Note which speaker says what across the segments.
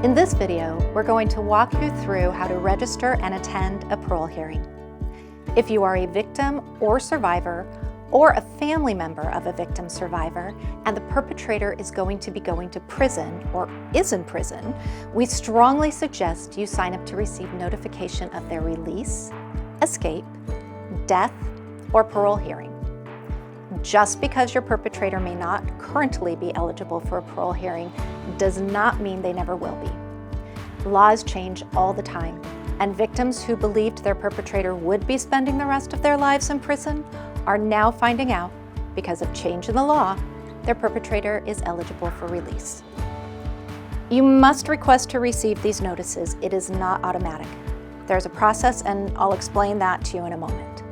Speaker 1: In this video, we're going to walk you through how to register and attend a parole hearing. If you are a victim or survivor, or a family member of a victim survivor, and the perpetrator is going to be going to prison or is in prison, we strongly suggest you sign up to receive notification of their release, escape, death, or parole hearing. Just because your perpetrator may not currently be eligible for a parole hearing does not mean they never will be. Laws change all the time, and victims who believed their perpetrator would be spending the rest of their lives in prison are now finding out, because of change in the law, their perpetrator is eligible for release. You must request to receive these notices. It is not automatic. There's a process, and I'll explain that to you in a moment.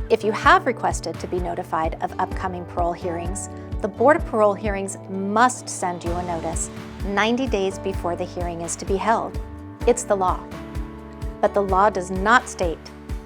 Speaker 1: If you have requested to be notified of upcoming parole hearings, the Board of Parole Hearings must send you a notice 90 days before the hearing is to be held. It's the law. But the law does not state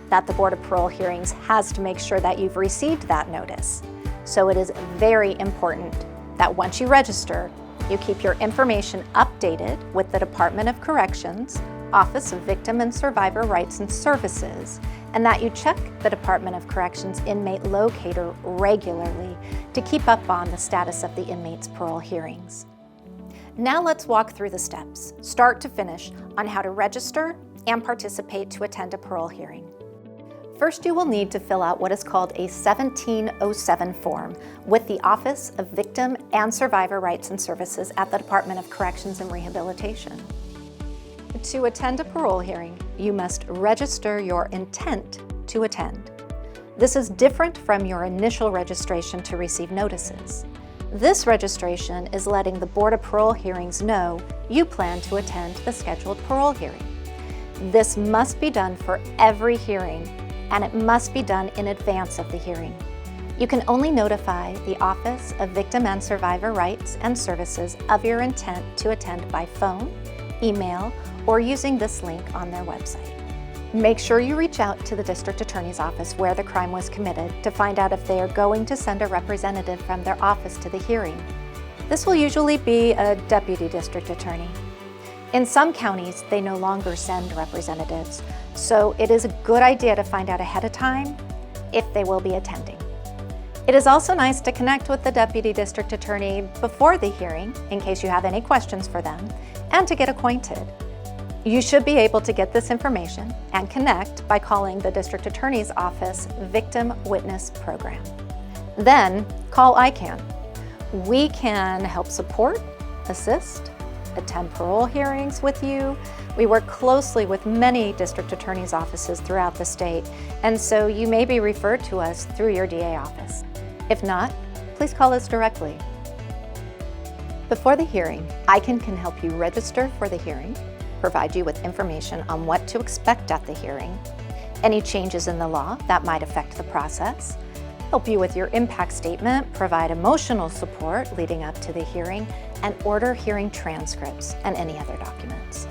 Speaker 1: that the Board of Parole Hearings has to make sure that you've received that notice. So it is very important that once you register, you keep your information updated with the Department of Corrections, Office of Victim and Survivor Rights and Services, and that you check the Department of Corrections inmate locator regularly to keep up on the status of the inmate's parole hearings. Now let's walk through the steps, start to finish, on how to register and participate to attend a parole hearing. First, you will need to fill out what is called a 1707 form with the Office of Victim and Survivor Rights and Services at the Department of Corrections and Rehabilitation. To attend a parole hearing, you must register your intent to attend. This is different from your initial registration to receive notices. This registration is letting the Board of Parole Hearings know you plan to attend the scheduled parole hearing. This must be done for every hearing, and it must be done in advance of the hearing. You can only notify the Office of Victim and Survivor Rights and Services of your intent to attend by phone, email, or using this link on their website. Make sure you reach out to the District Attorney's Office where the crime was committed to find out if they are going to send a representative from their office to the hearing. This will usually be a Deputy District Attorney. In some counties, they no longer send representatives, so it is a good idea to find out ahead of time if they will be attending. It is also nice to connect with the Deputy District Attorney before the hearing in case you have any questions for them, and to get acquainted. You should be able to get this information and connect by calling the District Attorney's Office Victim Witness Program. Then call ICANN. We can help support, assist, attend parole hearings with you. We work closely with many district attorneys' offices throughout the state, and so you may be referred to us through your DA office. If not, please call us directly. Before the hearing, ICANN can help you register for the hearing, provide you with information on what to expect at the hearing, any changes in the law that might affect the process, help you with your impact statement, provide emotional support leading up to the hearing, and order hearing transcripts and any other documents.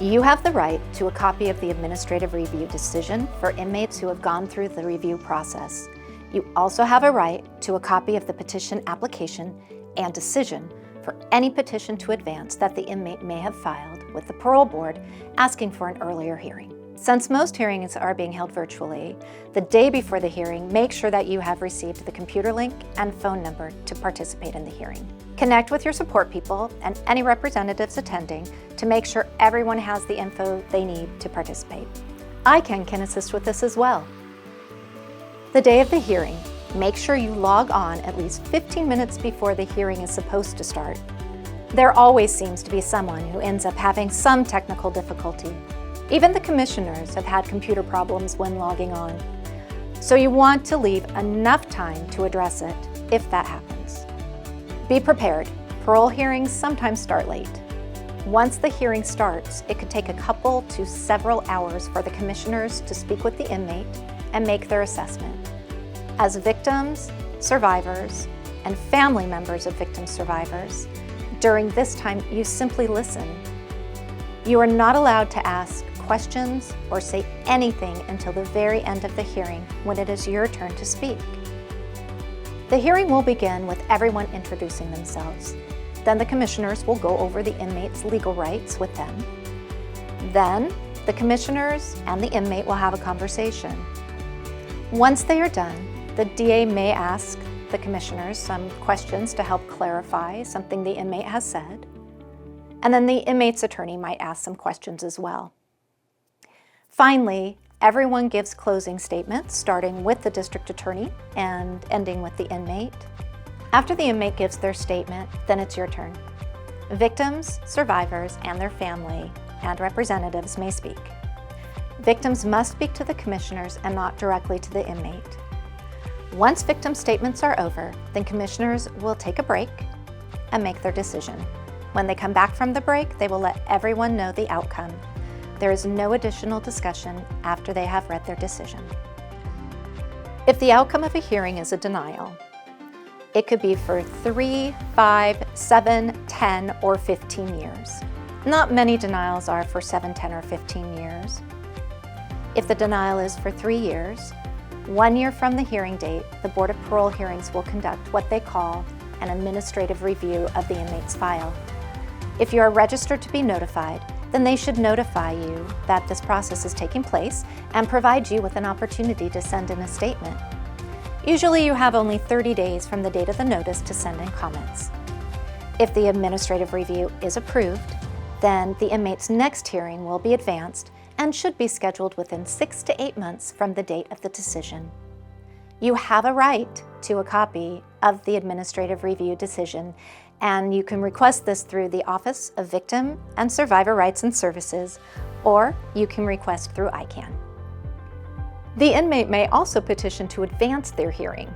Speaker 1: You have the right to a copy of the administrative review decision for inmates who have gone through the review process. You also have a right to a copy of the petition application and decision for any petition to advance that the inmate may have filed with the parole board asking for an earlier hearing. Since most hearings are being held virtually, the day before the hearing, make sure that you have received the computer link and phone number to participate in the hearing. Connect with your support people and any representatives attending to make sure everyone has the info they need to participate. ICANN can assist with this as well. The day of the hearing, make sure you log on at least 15 minutes before the hearing is supposed to start. There always seems to be someone who ends up having some technical difficulty. Even the commissioners have had computer problems when logging on. So you want to leave enough time to address it if that happens. Be prepared. Parole hearings sometimes start late. Once the hearing starts, it could take a couple to several hours for the commissioners to speak with the inmate and make their assessment. As victims, survivors, and family members of victim survivors, during this time, you simply listen. You are not allowed to ask questions or say anything until the very end of the hearing when it is your turn to speak. The hearing will begin with everyone introducing themselves. Then the commissioners will go over the inmate's legal rights with them. Then the commissioners and the inmate will have a conversation. Once they are done, the DA may ask the commissioners some questions to help clarify something the inmate has said. And then the inmate's attorney might ask some questions as well. Finally, everyone gives closing statements, starting with the district attorney and ending with the inmate. After the inmate gives their statement, then it's your turn. Victims, survivors, and their family and representatives may speak. Victims must speak to the commissioners and not directly to the inmate. Once victim statements are over, then commissioners will take a break and make their decision. When they come back from the break, they will let everyone know the outcome. There is no additional discussion after they have read their decision. If the outcome of a hearing is a denial, it could be for 3, 5, 7, 10, or 15 years. Not many denials are for 7, 10, or 15 years. If the denial is for 3 years, 1 year from the hearing date, the Board of Parole Hearings will conduct what they call an administrative review of the inmate's file. If you are registered to be notified, then they should notify you that this process is taking place and provide you with an opportunity to send in a statement. Usually you have only 30 days from the date of the notice to send in comments. If the administrative review is approved, then the inmate's next hearing will be advanced and should be scheduled within 6 to 8 months from the date of the decision. You have a right to a copy of the administrative review decision, and you can request this through the Office of Victim and Survivor Rights and Services, or you can request through ICANN. The inmate may also petition to advance their hearing.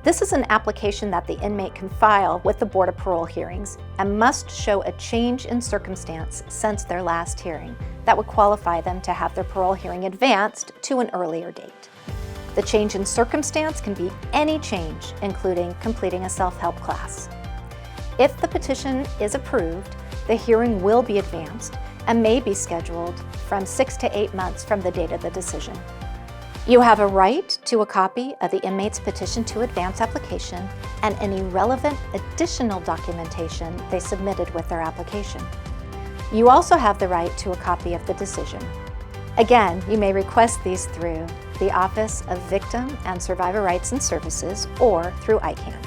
Speaker 1: This is an application that the inmate can file with the Board of Parole Hearings and must show a change in circumstance since their last hearing that would qualify them to have their parole hearing advanced to an earlier date. The change in circumstance can be any change, including completing a self-help class. If the petition is approved, the hearing will be advanced and may be scheduled from 6 to 8 months from the date of the decision. You have a right to a copy of the inmate's petition to advance application and any relevant additional documentation they submitted with their application. You also have the right to a copy of the decision. Again, you may request these through the Office of Victim and Survivor Rights and Services or through ICANN.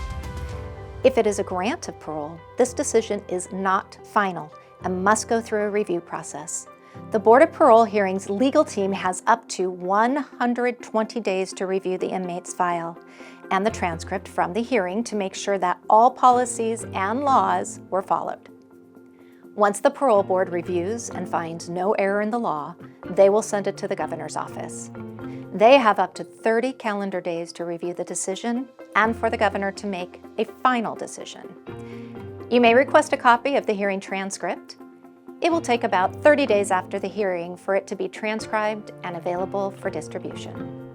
Speaker 1: If it is a grant of parole, this decision is not final and must go through a review process. The Board of Parole Hearings legal team has up to 120 days to review the inmate's file and the transcript from the hearing to make sure that all policies and laws were followed. Once the parole board reviews and finds no error in the law, they will send it to the governor's office. They have up to 30 calendar days to review the decision and for the governor to make a final decision. You may request a copy of the hearing transcript. It will take about 30 days after the hearing for it to be transcribed and available for distribution.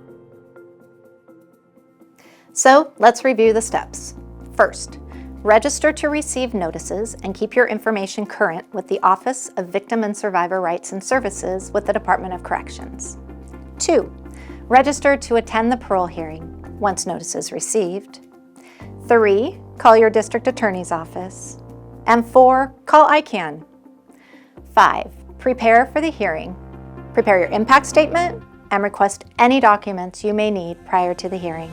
Speaker 1: So let's review the steps. First, register to receive notices and keep your information current with the Office of Victim and Survivor Rights and Services with the Department of Corrections. 2, register to attend the parole hearing once notice is received. 3, call your district attorney's office. And 4, call ICANN. 5, prepare for the hearing. Prepare your impact statement and request any documents you may need prior to the hearing.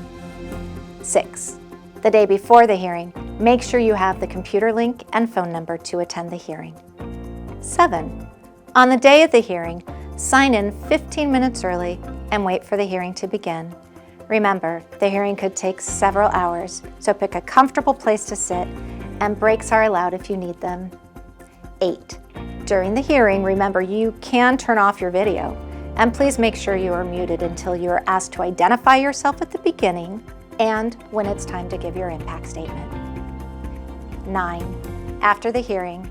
Speaker 1: 6, the day before the hearing, make sure you have the computer link and phone number to attend the hearing. 7, on the day of the hearing, sign in 15 minutes early and wait for the hearing to begin. Remember, the hearing could take several hours, so pick a comfortable place to sit, and breaks are allowed if you need them. 8, during the hearing, remember you can turn off your video, and please make sure you are muted until you are asked to identify yourself at the beginning and when it's time to give your impact statement. 9, after the hearing,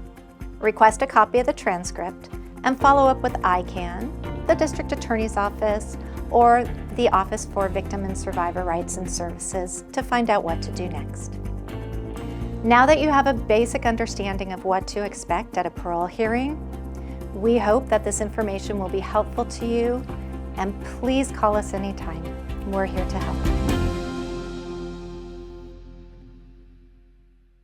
Speaker 1: request a copy of the transcript and follow up with ICANN, the District Attorney's Office, or the Office for Victim and Survivor Rights and Services to find out what to do next. Now that you have a basic understanding of what to expect at a parole hearing, we hope that this information will be helpful to you, and please call us anytime. We're here to help.